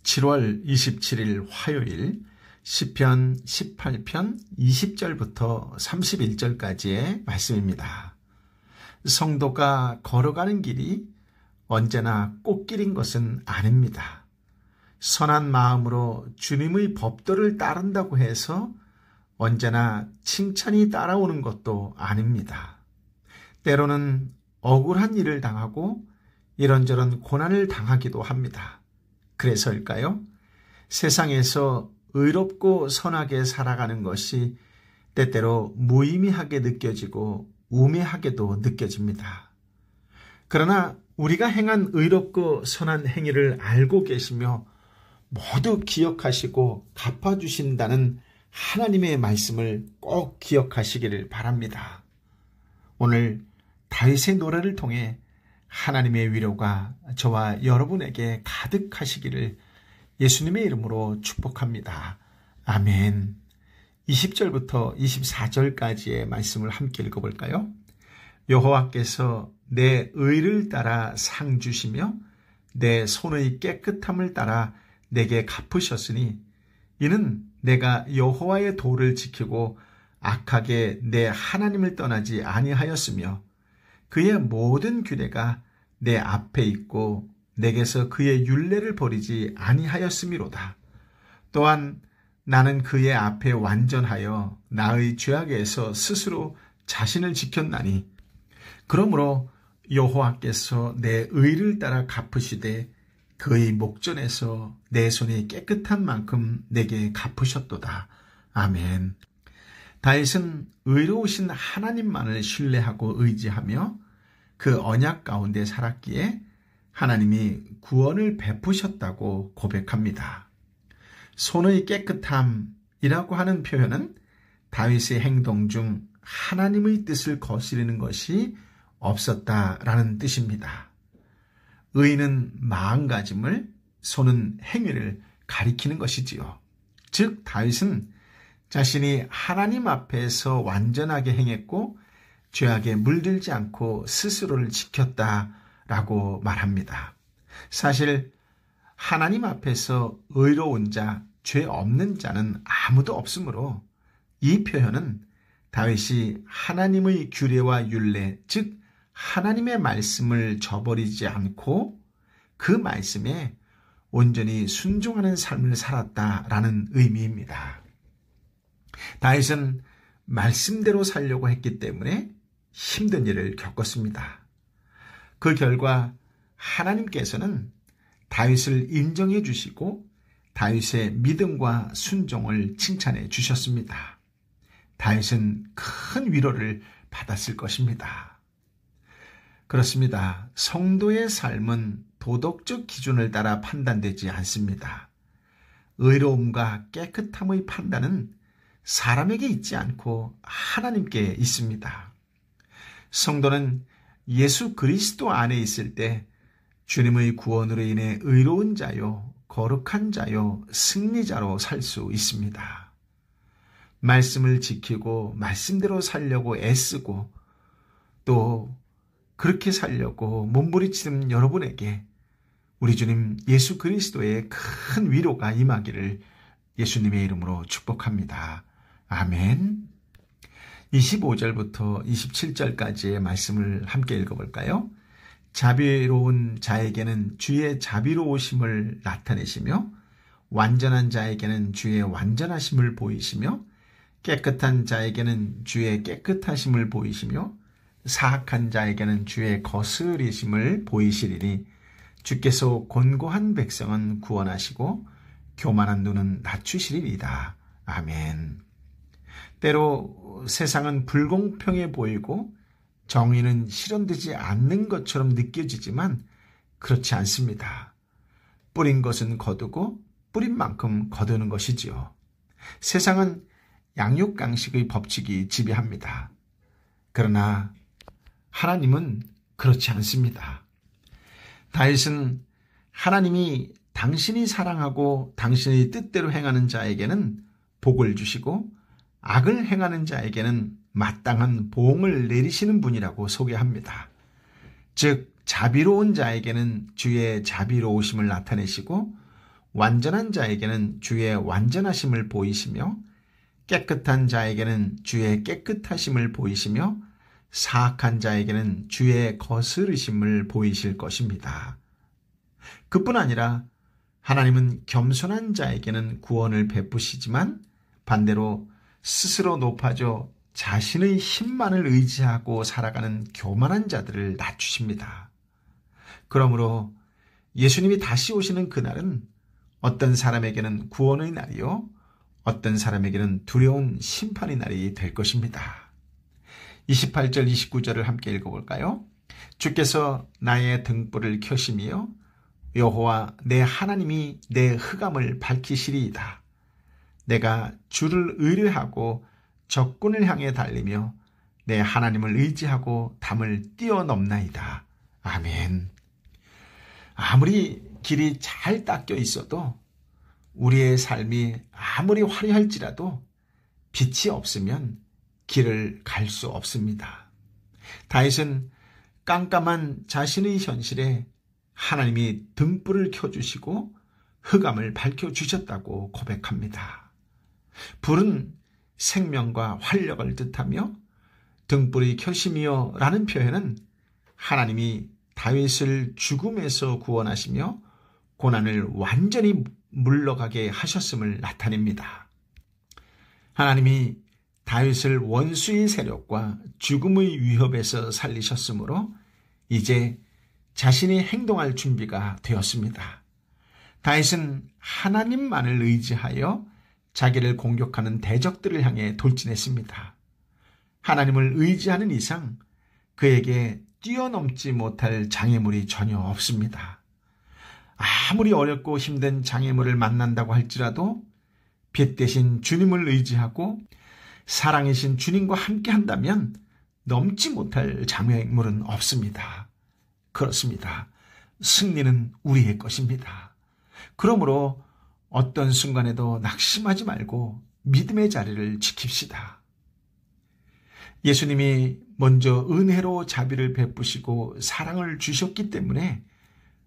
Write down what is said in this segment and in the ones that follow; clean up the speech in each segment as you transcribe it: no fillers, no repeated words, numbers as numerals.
7월 27일 화요일 시편 18편 20절부터 31절까지의 말씀입니다. 성도가 걸어가는 길이 언제나 꽃길인 것은 아닙니다. 선한 마음으로 주님의 법도를 따른다고 해서 언제나 칭찬이 따라오는 것도 아닙니다. 때로는 억울한 일을 당하고 이런저런 고난을 당하기도 합니다. 그래서일까요? 세상에서 의롭고 선하게 살아가는 것이 때때로 무의미하게 느껴지고 우매하게도 느껴집니다. 그러나 우리가 행한 의롭고 선한 행위를 알고 계시며 모두 기억하시고 갚아주신다는 하나님의 말씀을 꼭 기억하시기를 바랍니다. 오늘 다윗의 노래를 통해 하나님의 위로가 저와 여러분에게 가득하시기를 예수님의 이름으로 축복합니다. 아멘. 20절부터 24절까지의 말씀을 함께 읽어볼까요? 여호와께서 내 의를 따라 상 주시며 내 손의 깨끗함을 따라 내게 갚으셨으니 이는 내가 여호와의 도를 지키고 악하게 내 하나님을 떠나지 아니하였으며 그의 모든 규례가 내 앞에 있고 내게서 그의 율례를 버리지 아니하였음이로다. 또한 나는 그의 앞에 완전하여 나의 죄악에서 스스로 자신을 지켰나니 그러므로 여호와께서 내 의를 따라 갚으시되 그의 목전에서 내 손이 깨끗한 만큼 내게 갚으셨도다. 아멘. 다윗은 의로우신 하나님만을 신뢰하고 의지하며 그 언약 가운데 살았기에 하나님이 구원을 베푸셨다고 고백합니다. 손의 깨끗함이라고 하는 표현은 다윗의 행동 중 하나님의 뜻을 거스르는 것이 없었다라는 뜻입니다. 의는 마음가짐을, 손은 행위를 가리키는 것이지요. 즉 다윗은 자신이 하나님 앞에서 완전하게 행했고 죄악에 물들지 않고 스스로를 지켰다라고 말합니다. 사실 하나님 앞에서 의로운 자, 죄 없는 자는 아무도 없으므로 이 표현은 다윗이 하나님의 규례와 율례, 즉 하나님의 말씀을 저버리지 않고 그 말씀에 온전히 순종하는 삶을 살았다라는 의미입니다. 다윗은 말씀대로 살려고 했기 때문에 힘든 일을 겪었습니다. 그 결과 하나님께서는 다윗을 인정해 주시고 다윗의 믿음과 순종을 칭찬해 주셨습니다. 다윗은 큰 위로를 받았을 것입니다. 그렇습니다. 성도의 삶은 도덕적 기준을 따라 판단되지 않습니다. 의로움과 깨끗함의 판단은 사람에게 있지 않고 하나님께 있습니다. 성도는 예수 그리스도 안에 있을 때 주님의 구원으로 인해 의로운 자요, 거룩한 자요, 승리자로 살 수 있습니다. 말씀을 지키고 말씀대로 살려고 애쓰고 또 그렇게 살려고 몸부림치는 여러분에게 우리 주님 예수 그리스도의 큰 위로가 임하기를 예수님의 이름으로 축복합니다. 아멘. 25절부터 27절까지의 말씀을 함께 읽어볼까요? 자비로운 자에게는 주의 자비로우심을 나타내시며 완전한 자에게는 주의 완전하심을 보이시며 깨끗한 자에게는 주의 깨끗하심을 보이시며 사악한 자에게는 주의 거스리심을 보이시리니 주께서 곤고한 백성은 구원하시고 교만한 눈은 낮추시리이다. 아멘. 때로 세상은 불공평해 보이고 정의는 실현되지 않는 것처럼 느껴지지만 그렇지 않습니다. 뿌린 것은 거두고 뿌린 만큼 거두는 것이지요. 세상은 양육강식의 법칙이 지배합니다. 그러나 하나님은 그렇지 않습니다. 다윗은 하나님이 당신이 사랑하고 당신의 뜻대로 행하는 자에게는 복을 주시고 악을 행하는 자에게는 마땅한 보응을 내리시는 분이라고 소개합니다. 즉 자비로운 자에게는 주의 자비로우심을 나타내시고 완전한 자에게는 주의 완전하심을 보이시며 깨끗한 자에게는 주의 깨끗하심을 보이시며 사악한 자에게는 주의 거스르심을 보이실 것입니다. 그뿐 아니라 하나님은 겸손한 자에게는 구원을 베푸시지만 반대로 스스로 높아져 자신의 힘만을 의지하고 살아가는 교만한 자들을 낮추십니다. 그러므로 예수님이 다시 오시는 그날은 어떤 사람에게는 구원의 날이요, 어떤 사람에게는 두려운 심판의 날이 될 것입니다. 28절 29절을 함께 읽어볼까요? 주께서 나의 등불을 켜시며 여호와 내 하나님이 내 흑암을 밝히시리이다. 내가 주를 의뢰하고 적군을 향해 달리며 내 하나님을 의지하고 담을 뛰어넘나이다. 아멘. 아무리 길이 잘 닦여 있어도 우리의 삶이 아무리 화려할지라도 빛이 없으면 길을 갈 수 없습니다. 다윗은 깜깜한 자신의 현실에 하나님이 등불을 켜주시고 흑암을 밝혀주셨다고 고백합니다. 불은 생명과 활력을 뜻하며 등불이 켜시며 라는 표현은 하나님이 다윗을 죽음에서 구원하시며 고난을 완전히 물러가게 하셨음을 나타냅니다. 하나님이 다윗을 원수의 세력과 죽음의 위협에서 살리셨으므로 이제 자신이 행동할 준비가 되었습니다. 다윗은 하나님만을 의지하여 자기를 공격하는 대적들을 향해 돌진했습니다. 하나님을 의지하는 이상 그에게 뛰어넘지 못할 장애물이 전혀 없습니다. 아무리 어렵고 힘든 장애물을 만난다고 할지라도 빛 대신 주님을 의지하고 사랑이신 주님과 함께 한다면 넘지 못할 장애물은 없습니다. 그렇습니다. 승리는 우리의 것입니다. 그러므로 어떤 순간에도 낙심하지 말고 믿음의 자리를 지킵시다. 예수님이 먼저 은혜로 자비를 베푸시고 사랑을 주셨기 때문에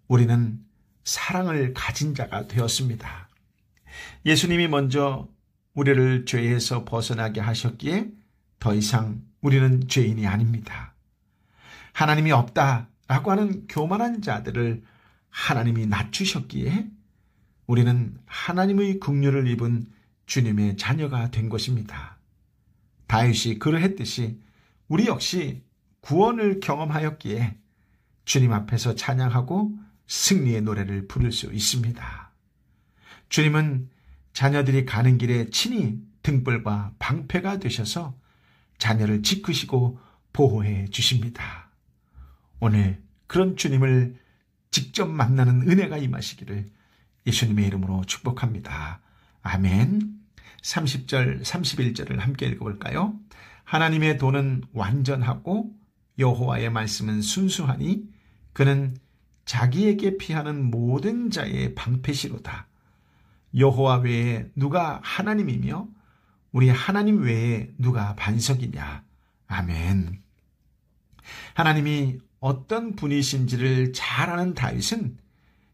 우리는 사랑을 가진 자가 되었습니다. 예수님이 먼저 우리를 죄에서 벗어나게 하셨기에 더 이상 우리는 죄인이 아닙니다. 하나님이 없다라고 하는 교만한 자들을 하나님이 낮추셨기에 우리는 하나님의 긍휼을 입은 주님의 자녀가 된 것입니다. 다윗이 그러했듯이 우리 역시 구원을 경험하였기에 주님 앞에서 찬양하고 승리의 노래를 부를 수 있습니다. 주님은 자녀들이 가는 길에 친히 등불과 방패가 되셔서 자녀를 지키시고 보호해 주십니다. 오늘 그런 주님을 직접 만나는 은혜가 임하시기를 예수님의 이름으로 축복합니다. 아멘. 30절, 31절을 함께 읽어볼까요? 하나님의 도는 완전하고 여호와의 말씀은 순수하니 그는 자기에게 피하는 모든 자의 방패시로다. 여호와 외에 누가 하나님이며 우리 하나님 외에 누가 반석이냐. 아멘. 하나님이 어떤 분이신지를 잘 아는 다윗은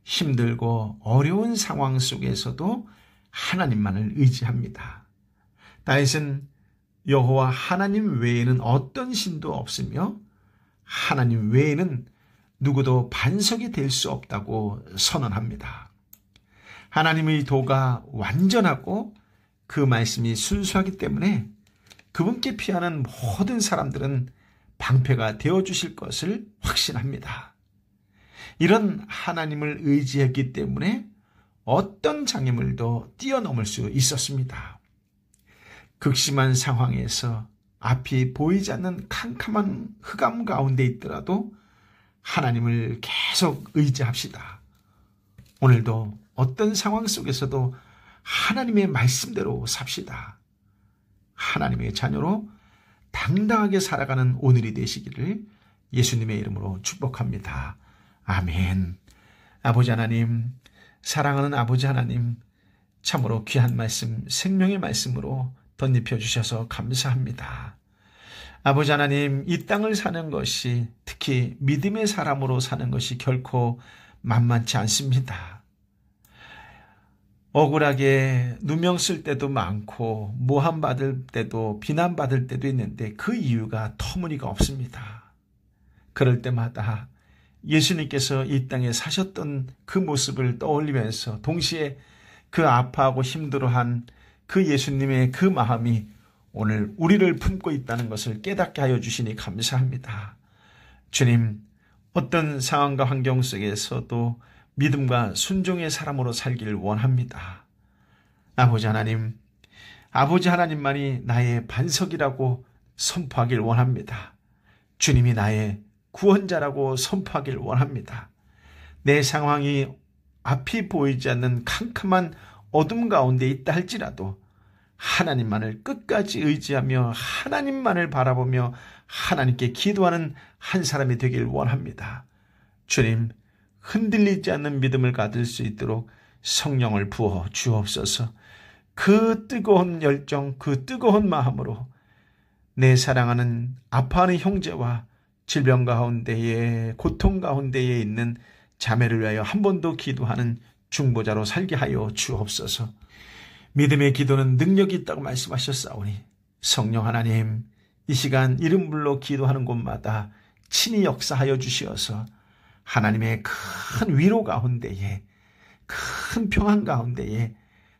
힘들고 어려운 상황 속에서도 하나님만을 의지합니다. 다윗은 여호와 하나님 외에는 어떤 신도 없으며 하나님 외에는 누구도 반석이 될 수 없다고 선언합니다. 하나님의 도가 완전하고 그 말씀이 순수하기 때문에 그분께 피하는 모든 사람들은 방패가 되어주실 것을 확신합니다. 이런 하나님을 의지했기 때문에 어떤 장애물도 뛰어넘을 수 있었습니다. 극심한 상황에서 앞이 보이지 않는 캄캄한 흑암 가운데 있더라도 하나님을 계속 의지합시다. 오늘도 어떤 상황 속에서도 하나님의 말씀대로 삽시다. 하나님의 자녀로 당당하게 살아가는 오늘이 되시기를 예수님의 이름으로 축복합니다. 아멘. 아버지 하나님, 사랑하는 아버지 하나님, 참으로 귀한 말씀, 생명의 말씀으로 덧입혀 주셔서 감사합니다. 아버지 하나님, 이 땅을 사는 것이, 특히 믿음의 사람으로 사는 것이 결코 만만치 않습니다. 억울하게 누명 쓸 때도 많고 모함받을 때도 비난받을 때도 있는데 그 이유가 터무니가 없습니다. 그럴 때마다 예수님께서 이 땅에 사셨던 그 모습을 떠올리면서 동시에 그 아파하고 힘들어한 그 예수님의 그 마음이 오늘 우리를 품고 있다는 것을 깨닫게 하여 주시니 감사합니다. 주님, 어떤 상황과 환경 속에서도 믿음과 순종의 사람으로 살기를 원합니다. 아버지 하나님, 아버지 하나님만이 나의 반석이라고 선포하길 원합니다. 주님이 나의 구원자라고 선포하길 원합니다. 내 상황이 앞이 보이지 않는 캄캄한 어둠 가운데 있다 할지라도 하나님만을 끝까지 의지하며 하나님만을 바라보며 하나님께 기도하는 한 사람이 되길 원합니다. 주님, 흔들리지 않는 믿음을 가질 수 있도록 성령을 부어 주옵소서. 그 뜨거운 열정, 그 뜨거운 마음으로 내 사랑하는 아파하는 형제와 질병 가운데에 고통 가운데에 있는 자매를 위하여 한 번 더 기도하는 중보자로 살게 하여 주옵소서. 믿음의 기도는 능력이 있다고 말씀하셨사오니 성령 하나님, 이 시간 이름 불러 기도하는 곳마다 친히 역사하여 주시어서 하나님의 큰 위로 가운데에, 큰 평안 가운데에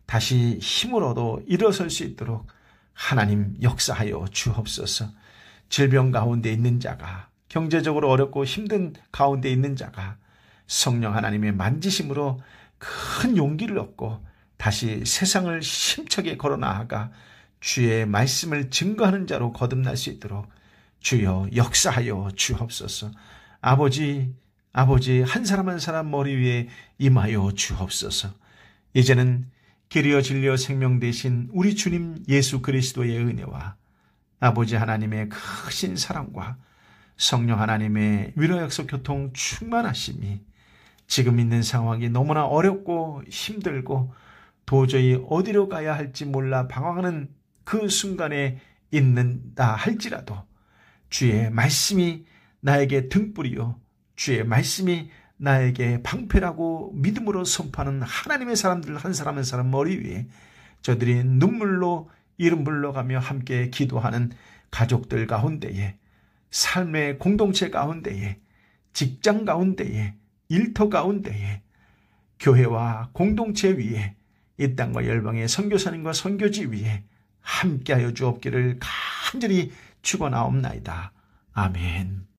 다시 힘을 얻어 일어설 수 있도록 하나님 역사하여 주옵소서. 질병 가운데 있는 자가, 경제적으로 어렵고 힘든 가운데 있는 자가 성령 하나님의 만지심으로 큰 용기를 얻고 다시 세상을 힘차게 걸어 나아가 주의 말씀을 증거하는 자로 거듭날 수 있도록 주여 역사하여 주옵소서. 아버지 한 사람 한 사람 머리 위에 임하여 주옵소서. 이제는 길이여 진리여 생명 되신 우리 주님 예수 그리스도의 은혜와 아버지 하나님의 크신 사랑과 성령 하나님의 위로 약속 교통 충만하심이 지금 있는 상황이 너무나 어렵고 힘들고 도저히 어디로 가야 할지 몰라 방황하는 그 순간에 있는다 할지라도 주의 말씀이 나에게 등불이요 주의 말씀이 나에게 방패라고 믿음으로 선포하는 하나님의 사람들 한 사람 한 사람 머리 위에 저들이 눈물로 이름 불러가며 함께 기도하는 가족들 가운데에, 삶의 공동체 가운데에, 직장 가운데에, 일터 가운데에, 교회와 공동체 위에, 이 땅과 열방의 선교사님과 선교지 위에 함께하여 주옵기를 간절히 축원하옵나이다. 아멘.